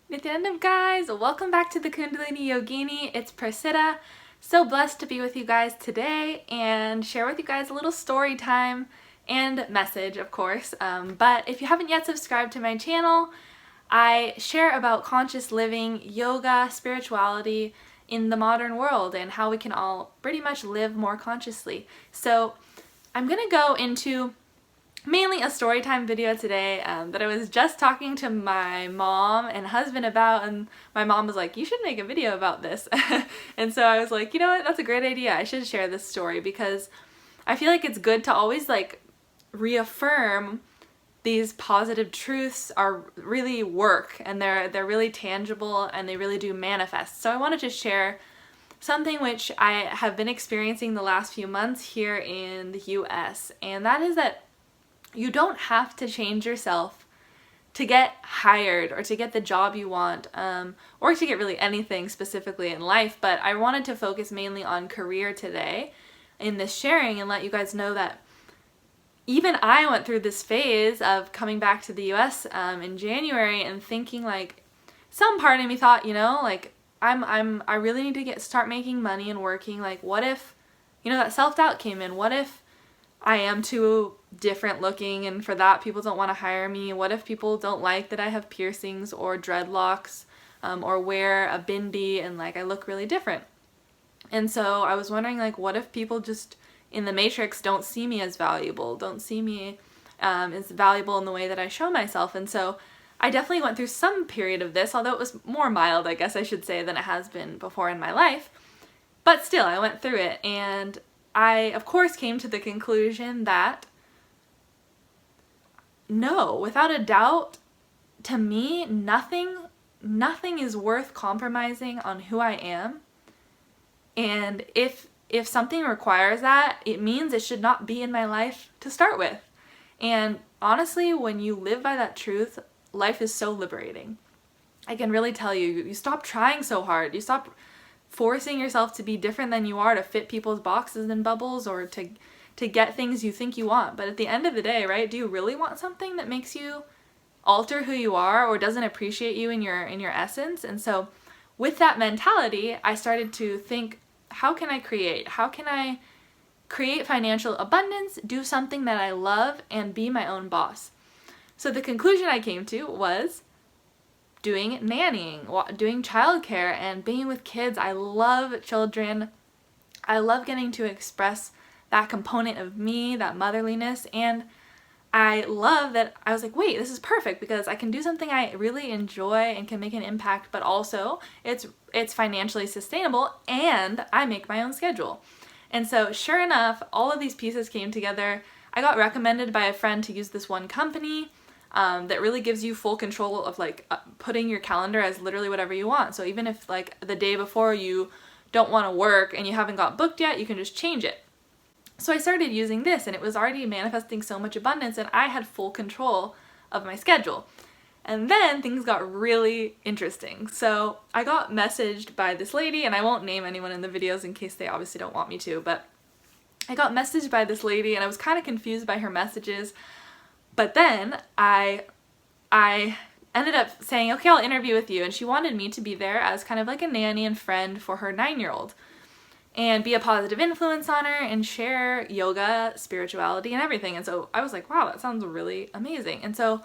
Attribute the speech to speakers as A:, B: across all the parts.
A: Nithyanandam guys, welcome back to the Kundaliniyogini. It's Prasiddha. So blessed to be with you guys today and share with you guys a little story time and message, of course. But if you haven't yet subscribed to my channel, I share about conscious living, yoga, spirituality in the modern world and how we can all pretty much live more consciously. So I'm gonna go into mainly a story time video today that I was just talking to my mom and husband about, and my mom was like, you should make a video about this. And so I was like, you know what, that's a great idea. I should share this story because I feel like it's good to always like reaffirm these positive truths are really work and they're really tangible and they really do manifest. So I wanted to share something which I have been experiencing the last few months here in the US, and that is that you don't have to change yourself to get hired or to get the job you want, or to get really anything specifically in life, but I wanted to focus mainly on career today in this sharing and let you guys know that even I went through this phase of coming back to the US in January and thinking like, some part of me thought, you know, like I really need to start making money and working. Like what if, you know, that self-doubt came in. What if I am too different looking and for that people don't want to hire me? What if people don't like that I have piercings or dreadlocks or wear a bindi and like I look really different? And so I was wondering like, what if people just in the matrix don't see me as valuable, don't see me as valuable in the way that I show myself? And so I definitely went through some period of this, although it was more mild, I guess I should say, than it has been before in my life. But still, I went through it, and I, of course, came to the conclusion that no, without a doubt, to me, nothing is worth compromising on who I am. And if something requires that, it means it should not be in my life to start with. And honestly, when you live by that truth, life is so liberating. I can really tell you, you stop trying so hard. You stop forcing yourself to be different than you are to fit people's boxes and bubbles or to get things you think you want. But at the end of the day, right, do you really want something that makes you alter who you are or doesn't appreciate you in your essence? And so with that mentality, I started to think, how can I create? How can I create financial abundance, do something that I love, and be my own boss? So the conclusion I came to was doing nannying, doing childcare, and being with kids. I love children. I love getting to express that component of me, that motherliness, and I love that I was like, wait, this is perfect because I can do something I really enjoy and can make an impact, but also it's financially sustainable and I make my own schedule. And so sure enough, all of these pieces came together. I got recommended by a friend to use this one company that really gives you full control of like putting your calendar as literally whatever you want. So even if like the day before you don't want to work and you haven't got booked yet, you can just change it. So I started using this and it was already manifesting so much abundance and I had full control of my schedule. And then things got really interesting. So I got messaged by this lady, and I won't name anyone in the videos in case they obviously don't want me to, but I got messaged by this lady and I was kind of confused by her messages. But then I ended up saying, okay, I'll interview with you. And she wanted me to be there as kind of like a nanny and friend for her 9-year-old and be a positive influence on her and share yoga, spirituality, and everything. And so I was like, wow, that sounds really amazing. And so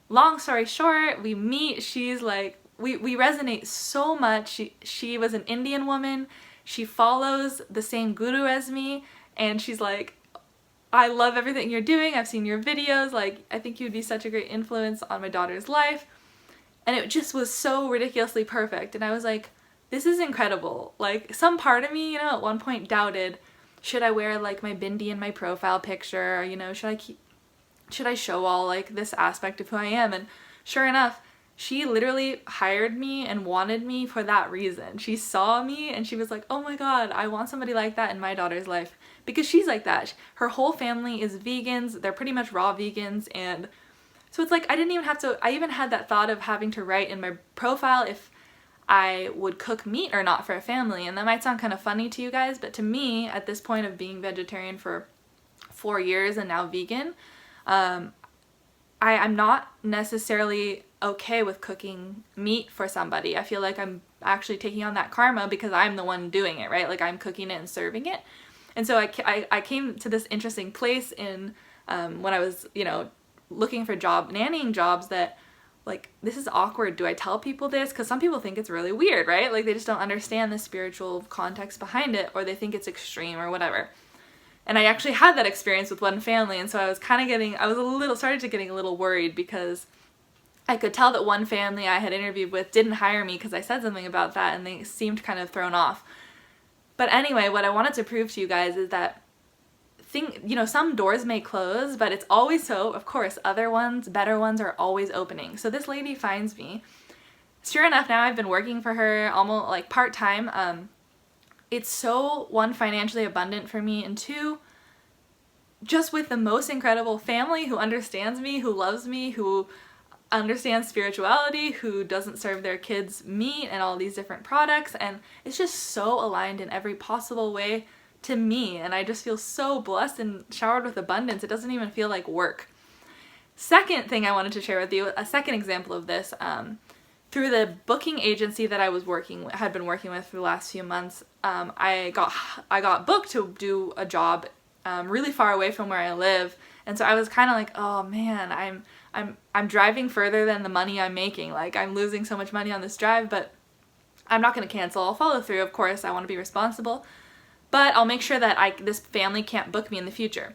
A: long story short, we meet. She's like, we resonate so much. She was an Indian woman. She follows the same guru as me. And she's like, I love everything you're doing. I've seen your videos. Like, I think you'd be such a great influence on my daughter's life. And it just was so ridiculously perfect. And I was like, this is incredible. Like, some part of me, you know, at one point doubted, should I wear like my bindi in my profile picture? Or, you know, should I show all like this aspect of who I am? And sure enough, she literally hired me and wanted me for that reason. She saw me and she was like, oh my God, I want somebody like that in my daughter's life. Because she's like that. Her whole family is vegans. They're pretty much raw vegans. And so it's like, I even had that thought of having to write in my profile if I would cook meat or not for a family. And that might sound kind of funny to you guys, but to me, at this point of being vegetarian for 4 years and now vegan, I'm not necessarily okay with cooking meat for somebody. I feel like I'm actually taking on that karma because I'm the one doing it, right? Like I'm cooking it and serving it. And so I came to this interesting place in when I was, you know, looking for nannying jobs that, like, this is awkward. Do I tell people this? Because some people think it's really weird, right? Like they just don't understand the spiritual context behind it, or they think it's extreme or whatever. And I actually had that experience with one family, and so I was kind of started getting a little worried because I could tell that one family I had interviewed with didn't hire me because I said something about that, and they seemed kind of thrown off. But anyway, what I wanted to prove to you guys is that you know, some doors may close, but it's always so, of course, other ones, better ones are always opening. So this lady finds me. Sure enough, now I've been working for her almost like part-time. It's so, one, financially abundant for me, and two, just with the most incredible family who understands me, who loves me, who understands spirituality, who doesn't serve their kids meat and all these different products, and it's just so aligned in every possible way to me, and I just feel so blessed and showered with abundance. It doesn't even feel like work. Second thing I wanted to share with you, a second example of this, through the booking agency that I had been working with for the last few months, I got booked to do a job really far away from where I live, and so I was kind of like, oh man, I'm driving further than the money I'm making. Like I'm losing so much money on this drive, but I'm not going to cancel. I'll follow through. Of course, I want to be responsible. But I'll make sure that this family can't book me in the future.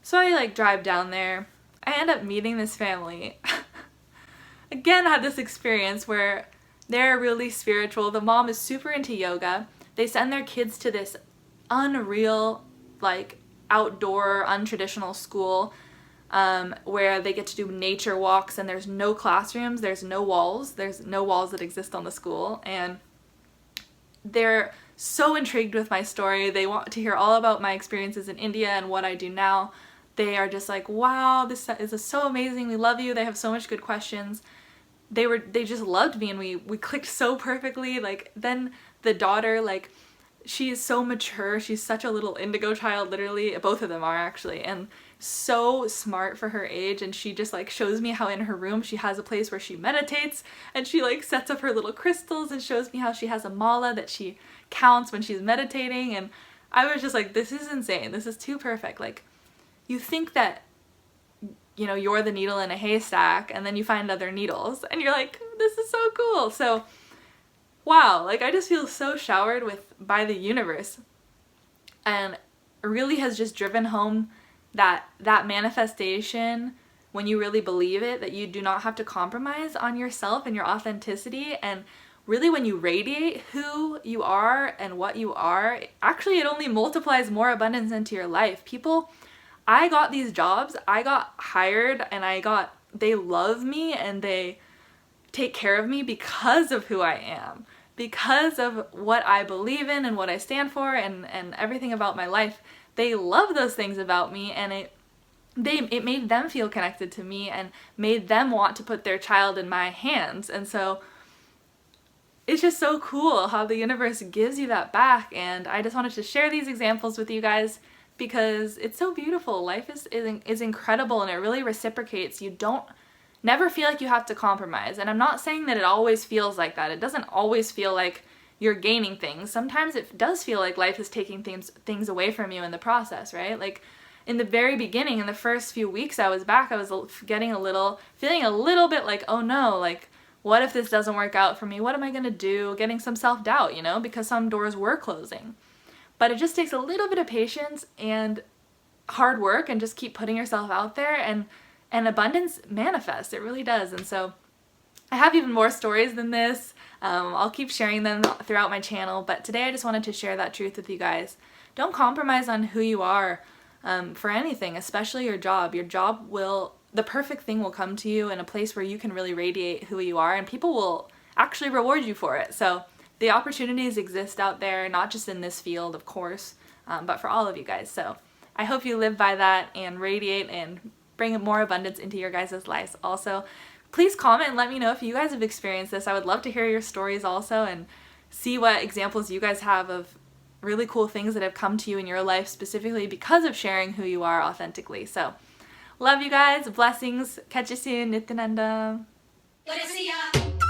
A: So I like drive down there. I end up meeting this family. Again, I had this experience where they're really spiritual. The mom is super into yoga. They send their kids to this unreal, like outdoor, untraditional school where they get to do nature walks, and there's no classrooms, there's no walls that exist on the school, and they're so intrigued with my story. They want to hear all about my experiences in India and what I do now. They are just like, wow, this is so amazing. We love you. They have so much good questions. They just loved me, and we clicked so perfectly. Like then the daughter, like she is so mature. She's such a little indigo child, literally. Both of them are actually, and so smart for her age. And she just like shows me how in her room she has a place where she meditates, and she like sets up her little crystals and shows me how she has a mala that she counts when she's meditating. And I was just like, this is insane. This is too perfect. Like you think that, you know, you're the needle in a haystack, and then you find other needles and you're like, this is so cool. So wow, like I just feel so showered by the universe, and it really has just driven home that manifestation, when you really believe it, that you do not have to compromise on yourself and your authenticity. And really when you radiate who you are and what you are, actually it only multiplies more abundance into your life. I got these jobs, I got hired, and they love me and they take care of me because of who I am, because of what I believe in and what I stand for, and everything about my life. They love those things about me, and it made them feel connected to me and made them want to put their child in my hands. And so it's just so cool how the universe gives you that back. And I just wanted to share these examples with you guys because it's so beautiful. Life is incredible, and it really reciprocates. You never feel like you have to compromise. And I'm not saying that it always feels like that. It doesn't always feel like you're gaining things. Sometimes it does feel like life is taking things away from you in the process, right? Like in the very beginning, in the first few weeks I was back, I was feeling a little bit like, oh no, like what if this doesn't work out for me? What am I gonna do? Getting some self-doubt, you know, because some doors were closing. But it just takes a little bit of patience and hard work, and just keep putting yourself out there, and abundance manifests. It really does. And so I have even more stories than this. I'll keep sharing them throughout my channel, but today I just wanted to share that truth with you guys. Don't compromise on who you are for anything, especially your job. Your job the perfect thing will come to you in a place where you can really radiate who you are, and people will actually reward you for it. So the opportunities exist out there, not just in this field, of course, but for all of you guys. So I hope you live by that and radiate and bring more abundance into your guys' lives. Also, please comment and let me know if you guys have experienced this. I would love to hear your stories also, and see what examples you guys have of really cool things that have come to you in your life specifically because of sharing who you are authentically. So love you guys. Blessings. Catch you soon. Nithyanandam.
B: Prasiddha.